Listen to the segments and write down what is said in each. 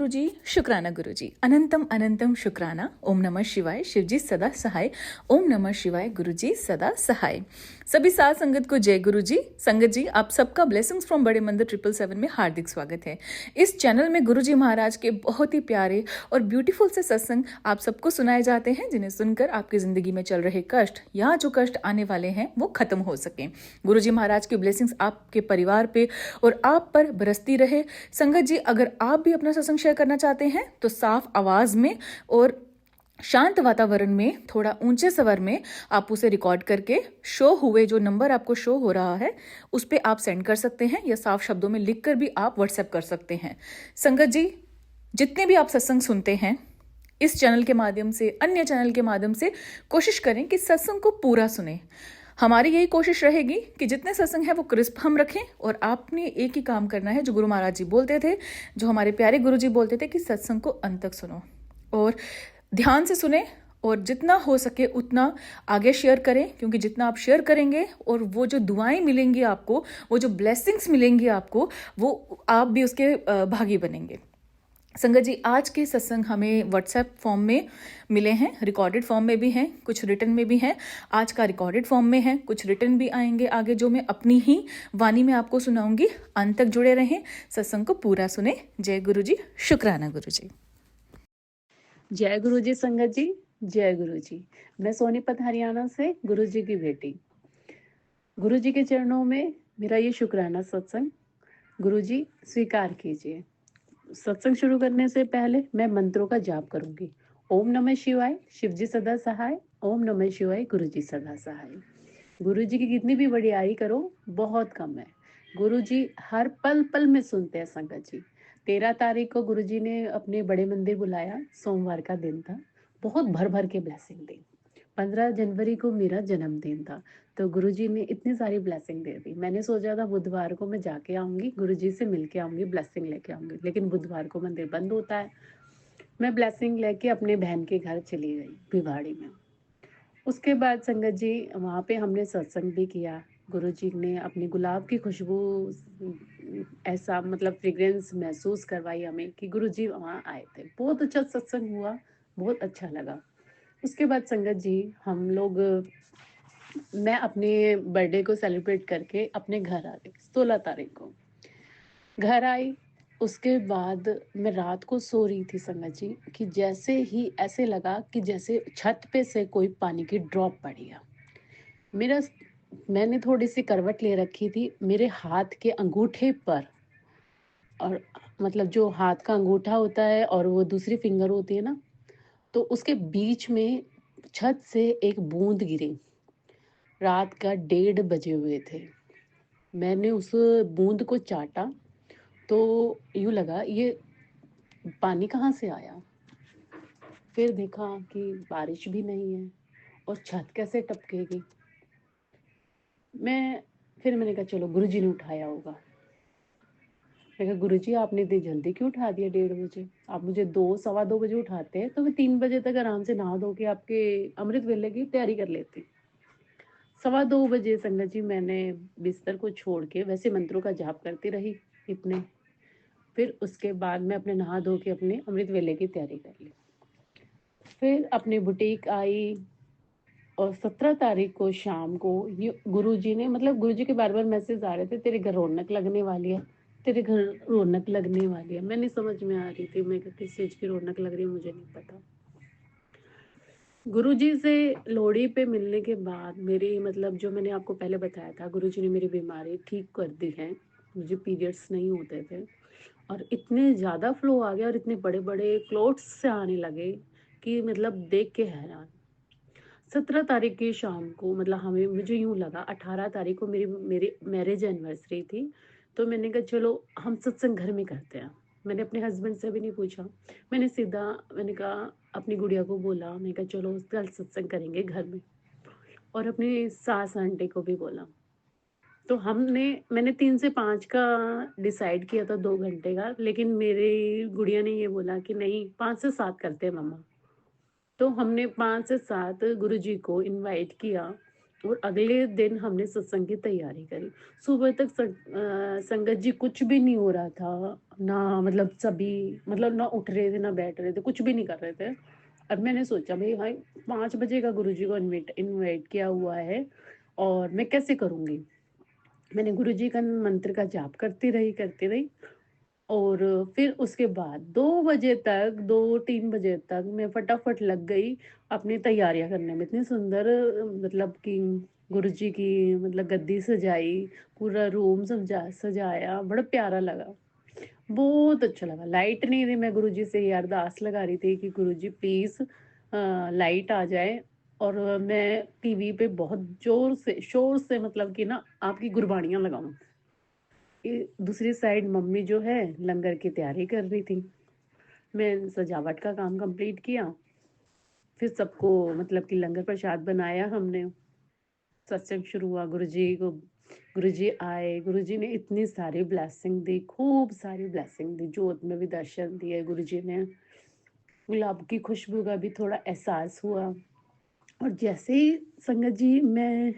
गुरुजी, शुक्राना गुरुजी, अनंतम अनंतम शुक्राना। ओम नमः शिवाय, शिवजी सदा सहाय। ओम नमः शिवाय, गुरुजी सदा सहाय। सभी साथ संगत को जय गुरुजी। संगत जी, आप सबका ब्लेसिंग्स फ्रॉम बड़े मंदिर 777 में हार्दिक स्वागत है। इस चैनल में गुरुजी महाराज के बहुत ही प्यारे और ब्यूटीफुल से सत्संग आप सबको सुनाए जाते हैं, जिन्हें सुनकर आपकी जिंदगी में चल रहे कष्ट या जो कष्ट आने वाले हैं वो खत्म हो सकें। गुरुजी महाराज की ब्लेसिंग्स आपके परिवार पे और आप पर बरसती रहे। संगत जी, अगर आप भी अपना सत्संग शेयर करना चाहते हैं तो साफ आवाज में और शांत वातावरण में थोड़ा ऊंचे स्वर में आप उसे रिकॉर्ड करके शो हुए जो नंबर आपको शो हो रहा है उस पर आप सेंड कर सकते हैं, या साफ शब्दों में लिखकर भी आप व्हाट्सएप कर सकते हैं। संगत जी, जितने भी आप सत्संग सुनते हैं इस चैनल के माध्यम से, अन्य चैनल के माध्यम से, कोशिश करें कि सत्संग को पूरा सुने। हमारी यही कोशिश रहेगी कि जितने सत्संग है वो क्रिस्प हम रखें, और आपने एक ही काम करना है जो गुरु महाराज जी बोलते थे, जो हमारे प्यारे गुरु जी बोलते थे कि सत्संग को अंत तक सुनो और ध्यान से सुने, और जितना हो सके उतना आगे शेयर करें, क्योंकि जितना आप शेयर करेंगे और वो जो दुआएं मिलेंगी आपको, वो जो ब्लेसिंग्स मिलेंगी आपको, वो आप भी उसके भागी बनेंगे। संगत जी, आज के सत्संग हमें व्हाट्सएप फॉर्म में मिले हैं, रिकॉर्डेड फॉर्म में भी हैं, कुछ रिटन में भी हैं। आज का रिकॉर्डेड फॉर्म में है, कुछ रिटन भी आएंगे आगे, जो मैं अपनी ही वाणी में आपको सुनाऊंगी। अंत तक जुड़े रहें, सत्संग को पूरा सुने। जय गुरु जी, शुक्राना गुरु जी। जय गुरु जी। संगत जी, जय गुरु जी। मैं सोनीपत हरियाणा से गुरु जी की बेटी। गुरु जी के चरणों में मेरा ये शुक्राना सत्संग गुरु जी स्वीकार कीजिए। सत्संग शुरू करने से पहले मैं मंत्रों का जाप करूंगी। ओम नमः शिवाय, शिव जी सदा सहाय। ओम नमः शिवाय, गुरु जी सदा सहाय। गुरु जी की कितनी भी बड़ाई करो बहुत कम है। गुरु जी हर पल पल में सुनते हैं। संगत जी, 13 तारीख को गुरु जी ने अपने बड़े मंदिर बुलाया, सोमवार का दिन था, बहुत भर भर के ब्लेसिंग दी। 15 जनवरी को मेरा जन्मदिन था, तो गुरु जी ने इतनी सारी ब्लेसिंग दे दी। मैंने सोचा था बुधवार को मैं जाके आऊंगी, गुरु जी से मिल के आऊंगी, ब्लेसिंग लेके आऊंगी, लेकिन बुधवार को मंदिर बंद होता है। मैं ब्लेसिंग लेके अपने बहन के घर चली गई भिवाड़ी में। उसके बाद संगत जी वहाँ पे हमने सत्संग भी किया। गुरु जी ने अपनी गुलाब की खुशबू ऐसा मतलब फ्रेग्रेंस महसूस करवाई हमें कि गुरु जी वहाँ आए थे। बहुत अच्छा सत्संग हुआ, बहुत अच्छा लगा। उसके बाद संगत जी हम लोग, मैं अपने बर्थडे को सेलिब्रेट करके अपने घर आ गई। 16 तारीख को घर आई। उसके बाद मैं रात को सो रही थी संगत जी, कि जैसे ही ऐसे लगा कि जैसे छत पे से कोई पानी की ड्रॉप पड़ी है। मेरा मैंने थोड़ी सी करवट ले रखी थी, मेरे हाथ के अंगूठे पर, और मतलब जो हाथ का अंगूठा होता है और वो दूसरी फिंगर होती है ना, तो उसके बीच में छत से एक बूंद गिरी। रात का 1:30 बजे हुए थे। मैंने उस बूंद को चाटा तो यूं लगा ये पानी कहाँ से आया। फिर देखा कि बारिश भी नहीं है और छत कैसे टपकेगी। मैंने कहा चलो गुरुजी ने उठाया होगा। मैं कहा गुरुजी आपने इतनी जल्दी क्यों उठा दिया 1:30 बजे? आप मुझे 2 सवा 2 बजे उठाते हैं तो मैं 3 बजे तक आराम से नहा धो के आपके अमृत वेले की तैयारी कर लेती। सवा 2 बजे संगत जी मैंने बिस्तर को छोड़ के वैसे मंत्रों का जाप करती रही इतने। फिर उसके बाद मैं अपने नहा धो के अपने अमृत वेले की तैयारी कर ली। फिर अपनी बुटीक आई, और 17 तारीख को शाम को ये गुरुजी ने, मतलब गुरुजी के बार बार मैसेज आ रहे थे, तेरे घर रौनक लगने वाली है, तेरे घर रौनक लगने वाली है। मैं नहीं समझ में आ रही थी, मैं किस चीज की रौनक लग रही है मुझे नहीं पता। गुरुजी से लोहड़ी पे मिलने के बाद मेरी, मतलब जो मैंने आपको पहले बताया था, गुरुजी ने मेरी बीमारी ठीक कर दी है। मुझे पीरियड्स नहीं होते थे और इतने ज़्यादा फ्लो आ गया और इतने बड़े बड़े क्लोट्स से आने लगे कि मतलब देख के हैरान। 17 तारीख की शाम को, मतलब मुझे यूं लगा 18 तारीख को मेरी मैरिज एनिवर्सरी थी, तो मैंने कहा चलो हम सत्संग घर में करते हैं। मैंने अपने हस्बैंड से भी नहीं पूछा, मैंने कहा अपनी गुड़िया को बोला, मैं कहा चलो कल सत्संग करेंगे घर में, और अपनी सास आंटी को भी बोला। तो मैंने 3 से 5 का डिसाइड किया था, 2 घंटे का, लेकिन मेरी गुड़िया ने ये बोला कि नहीं 5 से 7 करते हैं मम्मा। तो हमने 5 से 7 गुरुजी को इनवाइट किया और अगले दिन हमने सत्संग की तैयारी करी। सुबह तक संगत जी कुछ भी नहीं हो रहा था, ना मतलब सभी मतलब ना उठ रहे थे, ना बैठ रहे थे, कुछ भी नहीं कर रहे थे। अब मैंने सोचा भई भाई 5 बजे का गुरुजी को इनवाइट किया हुआ है और मैं कैसे करूँगी? मैंने गुरुजी का मंत्र का जाप करती रही और फिर उसके बाद 2 बजे तक 2-3 बजे तक मैं फटाफट लग गई अपनी तैयारियाँ करने में। इतनी सुंदर मतलब कि गुरुजी की मतलब गद्दी सजाई, पूरा रूम सजाया, बड़ा प्यारा लगा। बहुत अच्छा लगा। लाइट नहीं थी, मैं गुरुजी से ये अरदास लगा रही थी कि गुरुजी प्लीज़ लाइट आ जाए और मैं टीवी पे बहुत ज़ोर से शोर से मतलब कि ना आपकी गुरबानियाँ लगाऊँ। दूसरी साइड मम्मी जो है लंगर की तैयारी कर रही थी। मैं सजावट का काम कंप्लीट किया, फिर सबको मतलब कि लंगर प्रसाद बनाया हमने। सत्संग शुरू हुआ, गुरुजी आए, गुरुजी ने इतनी सारी ब्लेसिंग दी, खूब सारी ब्लेसिंग दी, जोत में भी दर्शन दिए गुरुजी ने। गुलाब की खुशबू का भी थोड़ा एहसास हुआ और जैसे ही संगत जी मैं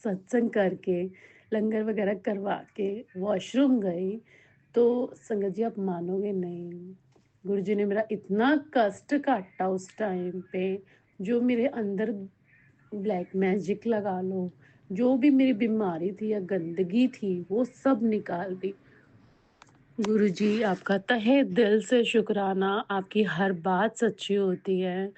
सत्संग करके, लंगर वगैरह करवा के वॉशरूम गई, तो संगत जी आप मानोगे नहीं, गुरुजी ने मेरा इतना कष्ट काटा उस टाइम पे, जो मेरे अंदर ब्लैक मैजिक लगा लो, जो भी मेरी बीमारी थी या गंदगी थी, वो सब निकाल दी। गुरुजी आपका तहे दिल से शुक्राना, आपकी हर बात सच्ची होती है।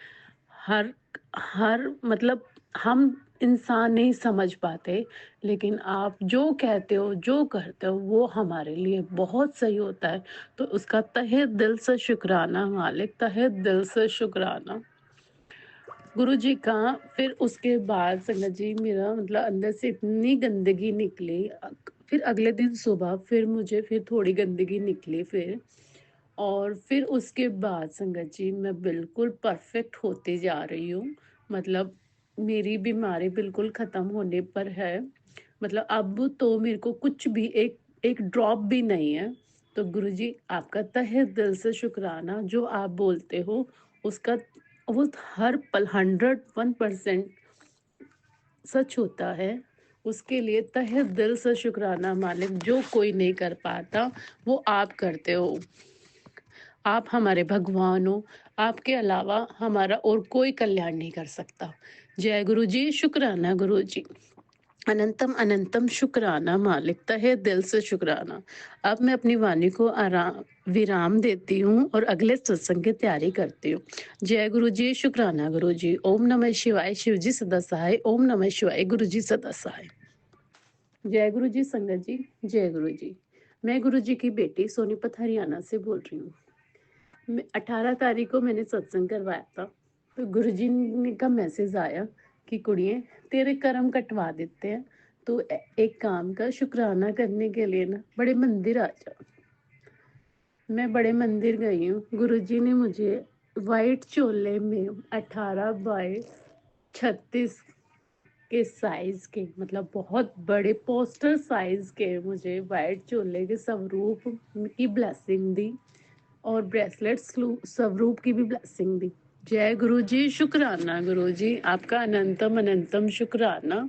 हर हर मतलब हम इंसान नहीं समझ पाते, लेकिन आप जो कहते हो, जो करते हो, वो हमारे लिए बहुत सही होता है। तो उसका तहे दिल से शुक्राना मालिक, तहे दिल से शुक्राना। गुरुजी का फिर उसके बाद संगत जी मेरा मतलब अंदर से इतनी गंदगी निकली, फिर अगले दिन सुबह फिर मुझे फिर थोड़ी गंदगी निकली फिर, और फिर उसके बाद संगत जी मैं बिल्कुल परफेक्ट होती जा रही हूँ। मतलब मेरी बीमारी बिल्कुल ख़त्म होने पर है। मतलब अब तो मेरे को कुछ भी एक एक ड्रॉप भी नहीं है। तो गुरुजी आपका तहे दिल से शुक्राना, जो आप बोलते हो उसका वो हर पल 101% सच होता है। उसके लिए तहे दिल से शुक्राना मालिक, जो कोई नहीं कर पाता वो आप करते हो। आप हमारे भगवान हो, आपके अलावा हमारा और कोई कल्याण नहीं कर सकता। जय गुरु जी, शुक्राना गुरु जी। अनंतम अनंतम शुक्राना मालिक, तहे दिल से शुक्राना। अब मैं अपनी वाणी को आराम विराम देती हूँ और अगले सत्संग की तैयारी करती हूँ। जय गुरु जी, शुक्राना गुरु जी। ओम नमः शिवाय, शिव जी सदा सहाय। ओम नमः शिवाय, गुरु जी सदा सहाय। जय गुरु जी संगत जी, जय गुरु जी। मैं गुरु जी की बेटी सोनीपत हरियाणा से बोल रही हूँ। 18 तारीख को मैंने सत्संग करवाया था, तो गुरुजी ने का मैसेज आया कि कुड़िए तेरे कर्म कटवा देते हैं, तो एक काम का शुक्राना करने के लिए ना बड़े मंदिर आ जा। मैं बड़े मंदिर गई हूँ। गुरुजी ने मुझे वाइट चोले में 18 बाय 36 के साइज के मतलब बहुत बड़े पोस्टर साइज के मुझे वाइट चोले के स्वरूप की ब्लेसिंग दी और ब्रेसलेट स्वरूप की भी ब्लेसिंग दी। जय गुरु जी, शुक्राना गुरु जी, आपका अनंतम अनंतम शुक्राना।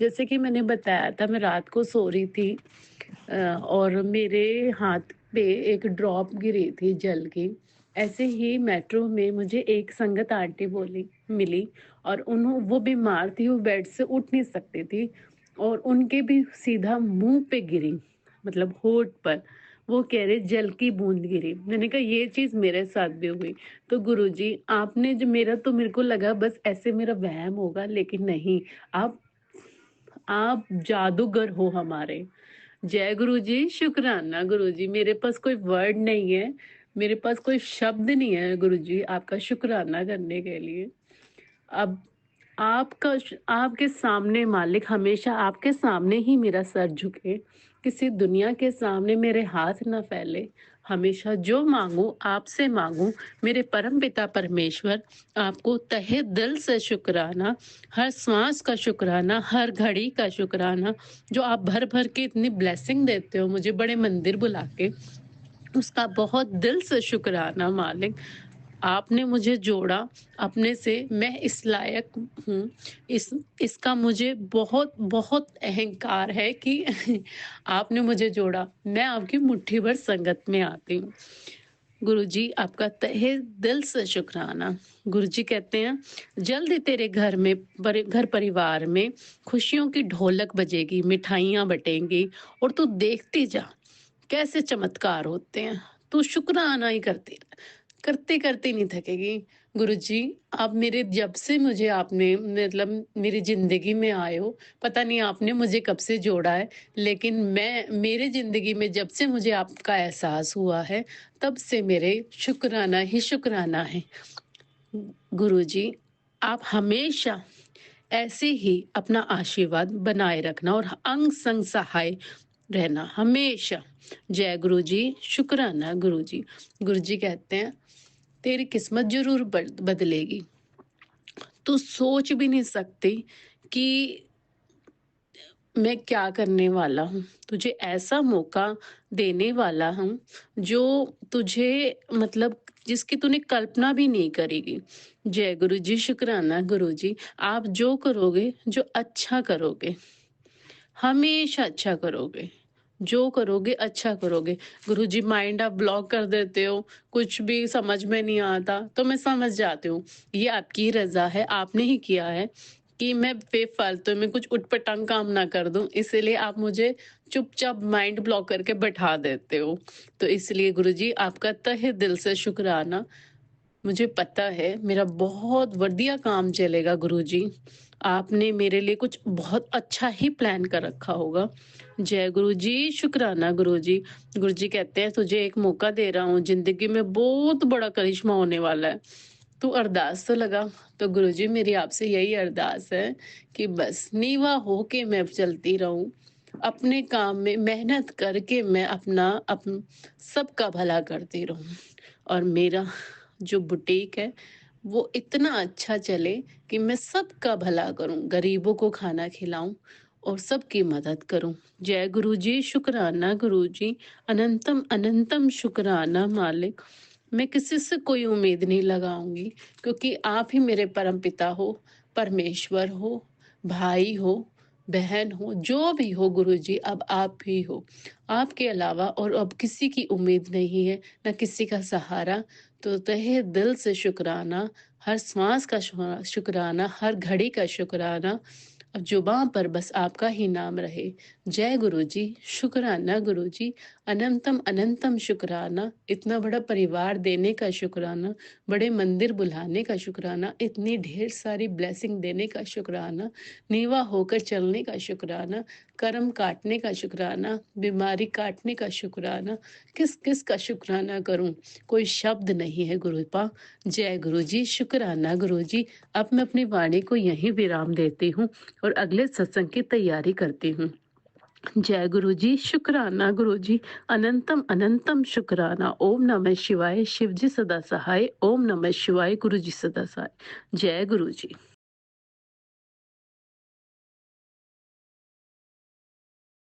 जैसे कि मैंने बताया था, मैं रात को सो रही थी और मेरे हाथ पे एक ड्रॉप गिरी थी जल की। ऐसे ही मेट्रो में मुझे एक संगत आंटी बोली मिली और वो बीमार थी, वो बेड से उठ नहीं सकती थी और उनके भी सीधा मुंह पे गिरी, मतलब होठ पर। वो कह रहे जल की बूंद गिरी। मैंने कहा ये चीज मेरे साथ भी हुई। तो गुरुजी आपने जो मेरा तो मेरे को लगा बस ऐसे मेरा वहम होगा, लेकिन नहीं, आप आप जादूगर हो हमारे। जय गुरु जी, शुक्राना गुरु जी। मेरे पास कोई वर्ड नहीं है, मेरे पास कोई शब्द नहीं है गुरु जी आपका शुक्राना करने के लिए। अब आपका आपके सामने मालिक, हमेशा आपके सामने ही मेरा सर झुके, किसी दुनिया के सामने मेरे हाथ ना फैले। हमेशा जो मांगू आपसे मांगू मेरे परम पिता परमेश्वर। आपको तहे दिल से शुक्राना, हर सांस का शुक्राना, हर घड़ी का शुक्राना, जो आप भर भर के इतनी ब्लेसिंग देते हो मुझे बड़े मंदिर बुला के, उसका बहुत दिल से शुक्राना मालिक। आपने मुझे जोड़ा अपने से, मैं इस लायक हूँ। इस इसका मुझे बहुत बहुत अहंकार है कि आपने मुझे जोड़ा, मैं आपकी मुट्ठी भर संगत में आती हूँ। गुरुजी आपका तहे दिल से शुक्राना। गुरुजी कहते हैं, जल्द ही तेरे घर में घर परिवार में खुशियों की ढोलक बजेगी, मिठाइयाँ बटेंगी और तू देखती जा कैसे चमत्कार होते हैं। तू शुक्राना ही करती रह, करते करते नहीं थकेगी। गुरुजी आप मेरे जब से मुझे आपने मतलब मेरी ज़िंदगी में आए हो, पता नहीं आपने मुझे कब से जोड़ा है, लेकिन मैं मेरे ज़िंदगी में जब से मुझे आपका एहसास हुआ है, तब से मेरे शुक्राना ही शुक्राना है। गुरुजी आप हमेशा ऐसे ही अपना आशीर्वाद बनाए रखना और अंग संग सहाय रहना हमेशा। जय गुरु जी। शुक्राना गुरु जी। गुरु जी कहते हैं, तेरी किस्मत जरूर बदलेगी। तू सोच भी नहीं सकती कि मैं क्या करने वाला हूँ, तुझे ऐसा मौका देने वाला हूँ जो तुझे मतलब जिसकी तूने कल्पना भी नहीं करेगी। जय गुरु जी। शुक्राना गुरु जी। आप जो करोगे, जो अच्छा करोगे, हमेशा अच्छा करोगे। जो करोगे अच्छा करोगे। गुरुजी माइंड आप ब्लॉक कर देते हो, कुछ भी समझ में नहीं आता, तो मैं समझ जाती हूँ। ये आपकी रज़ा है, आपने ही किया है कि मैं बेफ़ालतू में कुछ उटपटांग काम ना कर दूँ, इसीलिए आप मुझे चुपचाप माइंड ब्लॉक करके बैठा देते हो। तो इसलिए गुरुजी आपका तहे दिल से शुक्राना। मुझे पता है मेरा बहुत बढ़िया काम चलेगा गुरुजी। आपने मेरे लिए कुछ बहुत अच्छा ही प्लान कर रखा होगा। जय गुरुजी। शुक्राना गुरुजी। गुरुजी कहते हैं, तुझे एक मौका दे रहा हूँ, ज़िंदगी में बहुत बड़ा करिश्मा होने वाला है। तू अरदास तो लगा। तो गुरुजी मेरी आपसे यही अरदास है कि बस नीवा होके मैं चलती रहूँ। अपने काम में मेहनत करके मैं सबका भला करती रहूँ। और मेरा जो बुटीक है वो इतना अच्छा चले कि मैं सबका भला करूं, गरीबों को खाना खिलाऊं और सबकी मदद करूं। जय गुरु जी। शुक्राना गुरु जी। अनंतम अनंतम शुक्राना मालिक। मैं किसी से कोई उम्मीद नहीं लगाऊंगी, क्योंकि आप ही मेरे परम पिता हो, परमेश्वर हो, भाई हो, बहन हो, जो भी हो गुरुजी, अब आप ही हो। आपके अलावा और अब किसी की उम्मीद नहीं है, न किसी का सहारा। तो तहे दिल से शुक्राना, हर श्वास का शुक्राना, हर घड़ी का शुक्राना। अब जुबां पर बस आपका ही नाम रहे। जय गुरु जी। शुक्राना गुरु जी। अनंतम अनंतम शुक्राना। इतना बड़ा परिवार देने का शुक्राना, बड़े मंदिर बुलाने का शुक्राना, इतनी ढेर सारी ब्लेसिंग देने का शुक्राना, नीवा होकर चलने का शुक्राना, कर्म काटने का शुक्राना, बीमारी काटने का शुक्राना। किस किस का शुक्राना करूं, कोई शब्द नहीं है गुरुपा। जय गुरु जी। शुक्राना गुरु जी। अब मैं अपनी वाणी को यहीं विराम देती हूँ और अगले सत्संग की तैयारी करती हूँ। जय गुरु जी। शुक्राना गुरु जी। अनंतम अनंतम शुक्राना। ओम नमः शिवाय। शिव जी सदा सहाय। ओम नमः शिवाय। गुरु जी सदा सहाय। जय गुरु जी।